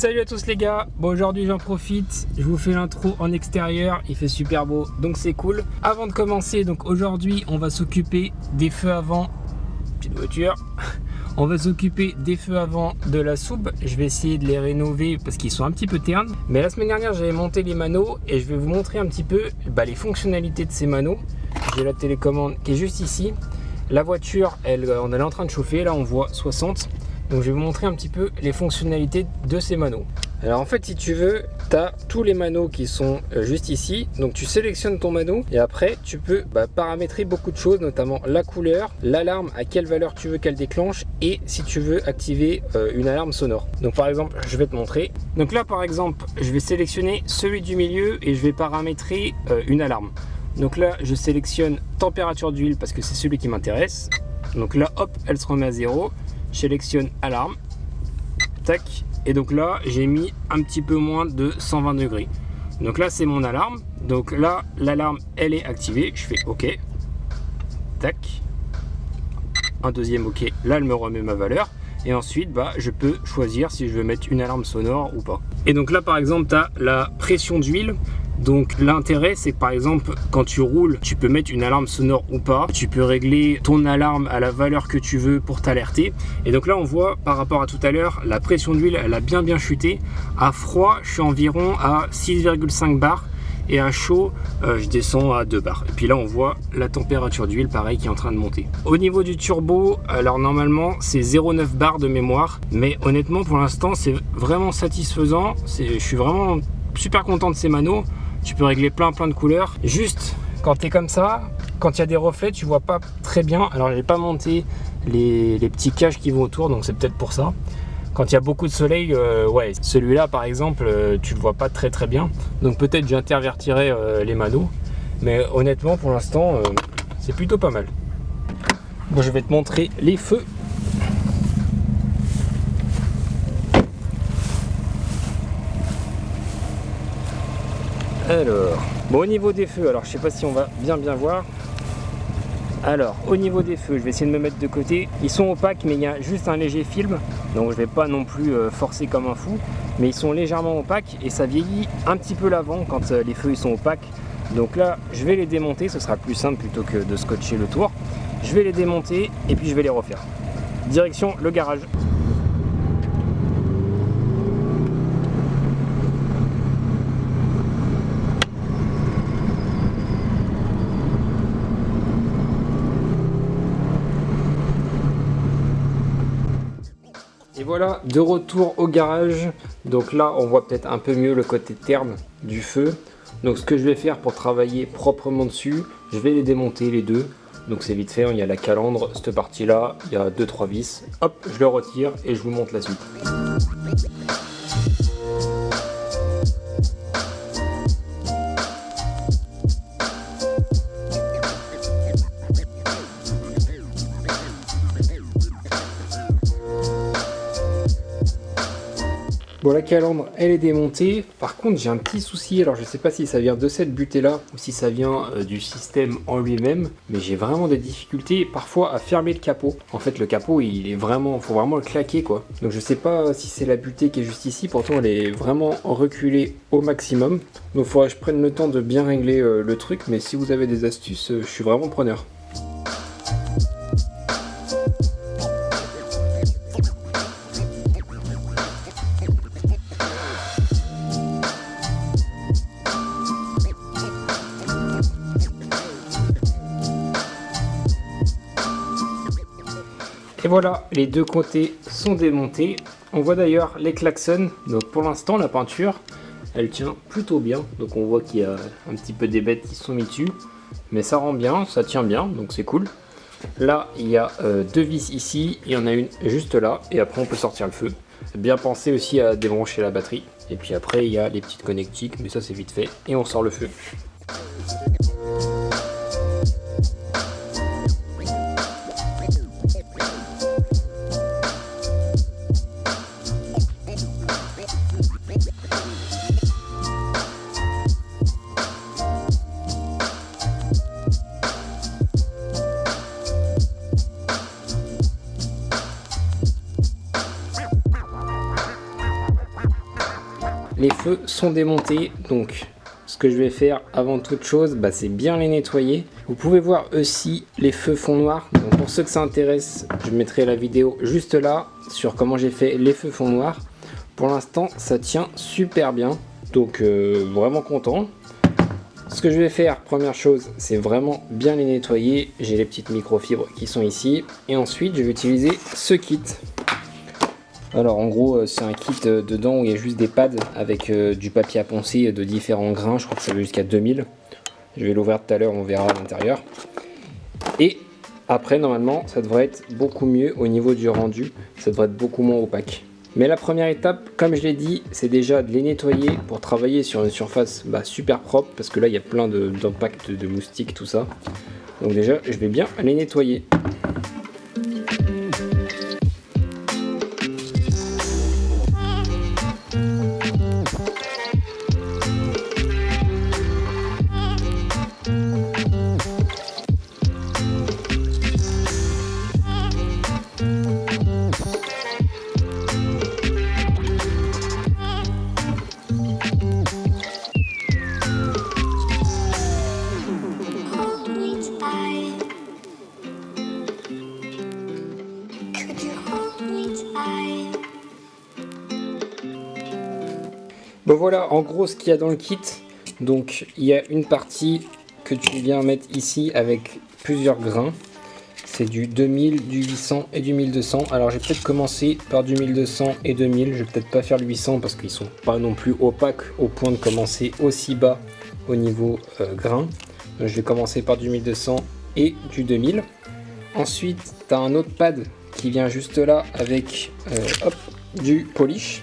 Salut à tous les gars, bon aujourd'hui j'en profite, je vous fais l'intro en extérieur, il fait super beau donc c'est cool. Avant de commencer, donc aujourd'hui on va s'occuper des feux avant, petite voiture, on va s'occuper des feux avant de la soupe. Je vais essayer de les rénover parce qu'ils sont un petit peu ternes. Mais la semaine dernière j'avais monté les manos et je vais vous montrer un petit peu les fonctionnalités de ces manos. J'ai la télécommande qui est juste ici. La voiture, on est en train de chauffer, là on voit 60. Donc je vais vous montrer un petit peu les fonctionnalités de ces manos. Alors en fait si tu veux, tu as tous les manos qui sont juste ici. Donc tu sélectionnes ton mano et après tu peux paramétrer beaucoup de choses, notamment la couleur, l'alarme, à quelle valeur tu veux qu'elle déclenche et si tu veux activer une alarme sonore. Donc par exemple je vais te montrer. Donc là par exemple je vais sélectionner celui du milieu et je vais paramétrer une alarme. Donc là je sélectionne température d'huile parce que c'est celui qui m'intéresse. Donc là hop, elle se remet à 0. Je sélectionne alarme, tac, et donc là j'ai mis un petit peu moins de 120 degrés. Donc là c'est mon alarme, donc là l'alarme elle est activée, je fais ok, tac, un deuxième ok, là elle me remet ma valeur, et ensuite je peux choisir si je veux mettre une alarme sonore ou pas. Et donc là par exemple tu as la pression d'huile. Donc l'intérêt c'est que par exemple quand tu roules tu peux mettre une alarme sonore ou pas. Tu peux régler ton alarme à la valeur que tu veux pour t'alerter. Et donc là on voit par rapport à tout à l'heure la pression d'huile elle a bien chuté. À froid je suis environ à 6,5 bars et à chaud je descends à 2 bars. Et puis là on voit la température d'huile pareil qui est en train de monter. Au niveau du turbo, alors normalement c'est 0,9 bars de mémoire. Mais honnêtement pour l'instant c'est vraiment satisfaisant. Je suis vraiment super content de ces manos. Tu peux régler plein de couleurs. Juste quand tu es comme ça, quand il y a des reflets, tu vois pas très bien. Alors j'ai pas monté les petits caches qui vont autour, donc c'est peut-être pour ça. Quand il y a beaucoup de soleil, ouais, celui-là par exemple, tu le vois pas très bien. Donc peut-être j'intervertirai les manos. Mais honnêtement pour l'instant, c'est plutôt pas mal. Bon, je vais te montrer les feux. Alors, bon au niveau des feux, alors je sais pas si on va bien voir. Alors au niveau des feux, je vais essayer de me mettre de côté. Ils sont opaques mais il y a juste un léger film. Donc je vais pas non plus forcer comme un fou. Mais ils sont légèrement opaques et ça vieillit un petit peu l'avant quand les feux ils sont opaques. Donc là je vais les démonter, ce sera plus simple plutôt que de scotcher le tour. Je vais les démonter et puis je vais les refaire. Direction le garage. Et voilà, de retour au garage. Donc là, on voit peut-être un peu mieux le côté terne du feu. Donc ce que je vais faire pour travailler proprement dessus, je vais les démonter les deux. Donc c'est vite fait, il y a la calandre, cette partie-là, il y a 2-3 vis. Hop, je le retire et je vous montre la suite. Bon, la calandre elle est démontée. Par contre j'ai un petit souci, alors je sais pas si ça vient de cette butée là ou si ça vient du système en lui-même, mais j'ai vraiment des difficultés parfois à fermer le capot. En fait le capot il est vraiment, faut vraiment le claquer quoi. Donc je sais pas si c'est la butée qui est juste ici, pourtant elle est vraiment reculée au maximum. Donc il faudrait que je prenne le temps de bien régler le truc, mais si vous avez des astuces, je suis vraiment preneur. Et voilà, les deux côtés sont démontés. On voit d'ailleurs les klaxons. Donc pour l'instant, la peinture, elle tient plutôt bien. Donc on voit qu'il y a un petit peu des bêtes qui se sont mis dessus. Mais ça rend bien, ça tient bien, donc c'est cool. Là, il y a deux vis ici. Il y en a une juste là. Et après, on peut sortir le feu. Bien penser aussi à débrancher la batterie. Et puis après, il y a les petites connectiques. Mais ça, c'est vite fait. Et on sort le feu. les feux sont démontés. Donc ce que je vais faire avant toute chose, c'est bien les nettoyer. Vous pouvez voir aussi les feux fond noir. Donc pour ceux que ça intéresse, je mettrai la vidéo juste là sur comment j'ai fait les feux fond noir. Pour l'instant ça tient super bien, donc vraiment content. Ce que je vais faire, première chose, c'est vraiment bien les nettoyer. J'ai les petites microfibres qui sont ici. Et ensuite, je vais utiliser ce kit. Alors en gros, c'est un kit dedans où il y a juste des pads avec du papier à poncer de différents grains. Je crois que ça va jusqu'à 2000. Je vais l'ouvrir tout à l'heure, on verra à l'intérieur. Et après, normalement, ça devrait être beaucoup mieux au niveau du rendu. Ça devrait être beaucoup moins opaque. Mais la première étape, comme je l'ai dit, c'est déjà de les nettoyer pour travailler sur une surface super propre, parce que là il y a plein d'impacts de moustiques, tout ça. Donc déjà, je vais bien les nettoyer. Bon voilà, en gros ce qu'il y a dans le kit. Donc il y a une partie que tu viens mettre ici avec plusieurs grains. C'est du 2000, du 800 et du 1200. Alors j'ai peut-être commencé par du 1200 et 2000. Je vais peut-être pas faire le 800 parce qu'ils sont pas non plus opaques au point de commencer aussi bas au niveau grain. Donc je vais commencer par du 1200 et du 2000. Ensuite tu as un autre pad qui vient juste là avec du polish.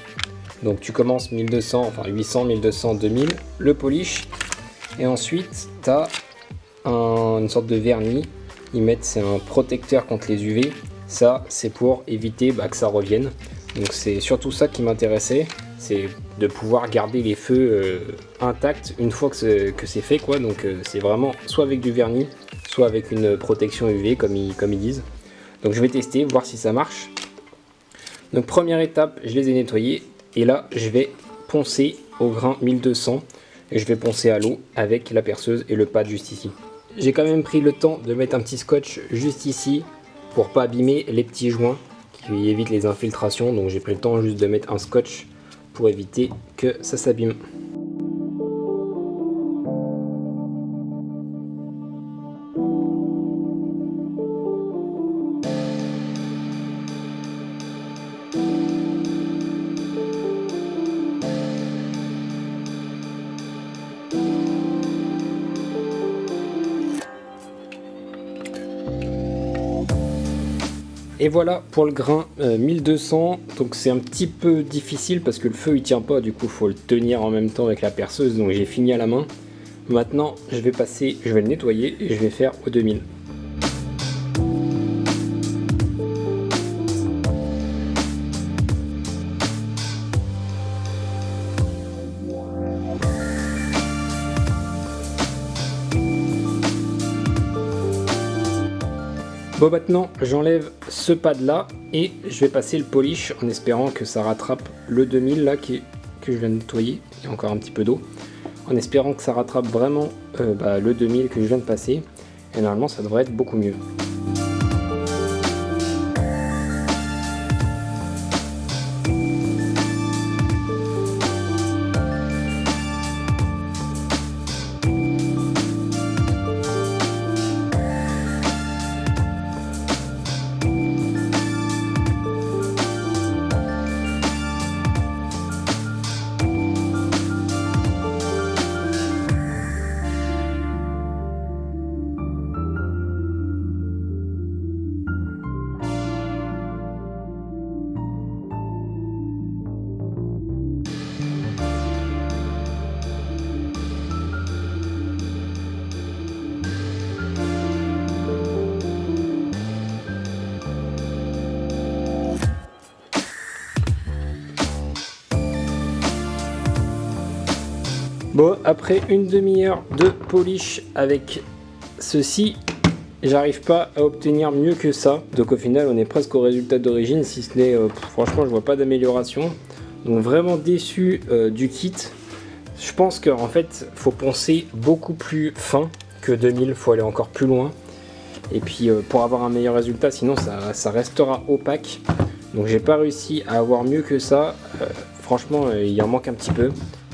Donc tu commences 1200, enfin 800, 1200, 2000, le polish. Et ensuite tu as une sorte de vernis. Ils mettent, c'est un protecteur contre les UV. Ça c'est pour éviter que ça revienne. Donc c'est surtout ça qui m'intéressait. C'est de pouvoir garder les feux intacts une fois que c'est fait quoi. Donc c'est vraiment soit avec du vernis, soit avec une protection UV comme ils disent. Donc je vais tester, voir si ça marche. Donc première étape, je les ai nettoyés. Et là, je vais poncer au grain 1200 et je vais poncer à l'eau avec la perceuse et le pad juste ici. J'ai quand même pris le temps de mettre un petit scotch juste ici pour pas abîmer les petits joints qui évitent les infiltrations. Donc j'ai pris le temps juste de mettre un scotch pour éviter que ça s'abîme. Et voilà pour le grain 1200, donc c'est un petit peu difficile parce que le feu il tient pas, du coup il faut le tenir en même temps avec la perceuse, donc j'ai fini à la main. Maintenant je vais le nettoyer et je vais faire au 2000. Bon maintenant j'enlève ce pad là et je vais passer le polish en espérant que ça rattrape le 2000 là que je viens de nettoyer. Il y a encore un petit peu d'eau. En espérant que ça rattrape vraiment le 2000 que je viens de passer. Et normalement ça devrait être beaucoup mieux. Bon, après une demi-heure de polish avec ceci, j'arrive pas à obtenir mieux que ça. Donc au final, on est presque au résultat d'origine, si ce n'est, franchement, je vois pas d'amélioration. Donc vraiment déçu du kit. Je pense qu'en fait faut poncer beaucoup plus fin que 2000, faut aller encore plus loin. Et puis pour avoir un meilleur résultat, sinon ça restera opaque. Donc j'ai pas réussi à avoir mieux que ça. Franchement il en manque un petit peu.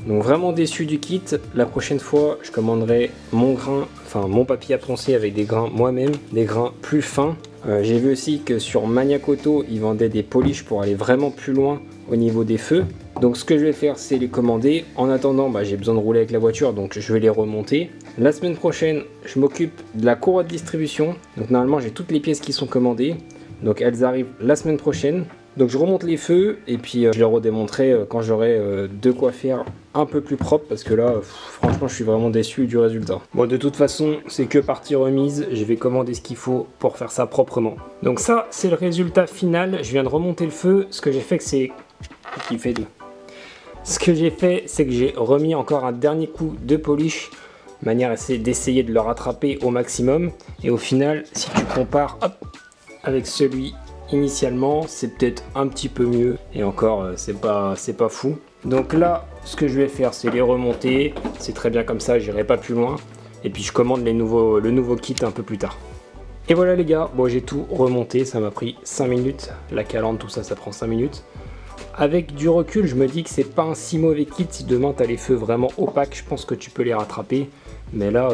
Donc vraiment déçu du kit. La prochaine fois je commanderai mon papier à poncer avec des grains moi-même, des grains plus fins. J'ai vu aussi que sur Maniac Auto ils vendaient des polish pour aller vraiment plus loin au niveau des feux. Donc ce que je vais faire c'est les commander. En attendant j'ai besoin de rouler avec la voiture, donc je vais les remonter. La semaine prochaine je m'occupe de la courroie de distribution. Donc normalement j'ai toutes les pièces qui sont commandées. Donc elles arrivent la semaine prochaine. Donc je remonte les feux et puis je les redémonterai quand j'aurai de quoi faire un peu plus propre, parce que là franchement je suis vraiment déçu du résultat. Bon, de toute façon c'est que partie remise, je vais commander ce qu'il faut pour faire ça proprement. Donc ça c'est le résultat final. Je viens de remonter le feu. Ce que j'ai fait c'est que j'ai remis encore un dernier coup de polish, de manière à d'essayer de le rattraper au maximum. Et au final si tu compares avec celui initialement, c'est peut-être un petit peu mieux, et encore c'est pas fou. Donc là ce que je vais faire c'est les remonter, c'est très bien comme ça, j'irai pas plus loin, et puis je commande le nouveau kit un peu plus tard. Et voilà les gars, bon j'ai tout remonté, ça m'a pris 5 minutes, la calandre tout ça, ça prend 5 minutes. Avec du recul je me dis que c'est pas un si mauvais kit. Si demain t'as les feux vraiment opaques, je pense que tu peux les rattraper, mais là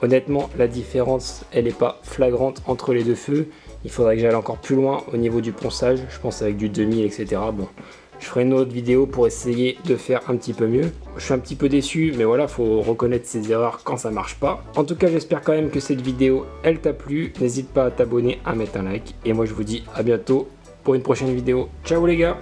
honnêtement la différence elle est pas flagrante entre les deux feux. Il faudrait que j'aille encore plus loin au niveau du ponçage, je pense avec du 2000 etc. Bon, je ferai une autre vidéo pour essayer de faire un petit peu mieux. Je suis un petit peu déçu, mais voilà, faut reconnaître ses erreurs quand ça marche pas. En tout cas j'espère quand même que cette vidéo elle t'a plu. N'hésite pas à t'abonner, à mettre un like, et moi je vous dis à bientôt pour une prochaine vidéo. Ciao les gars!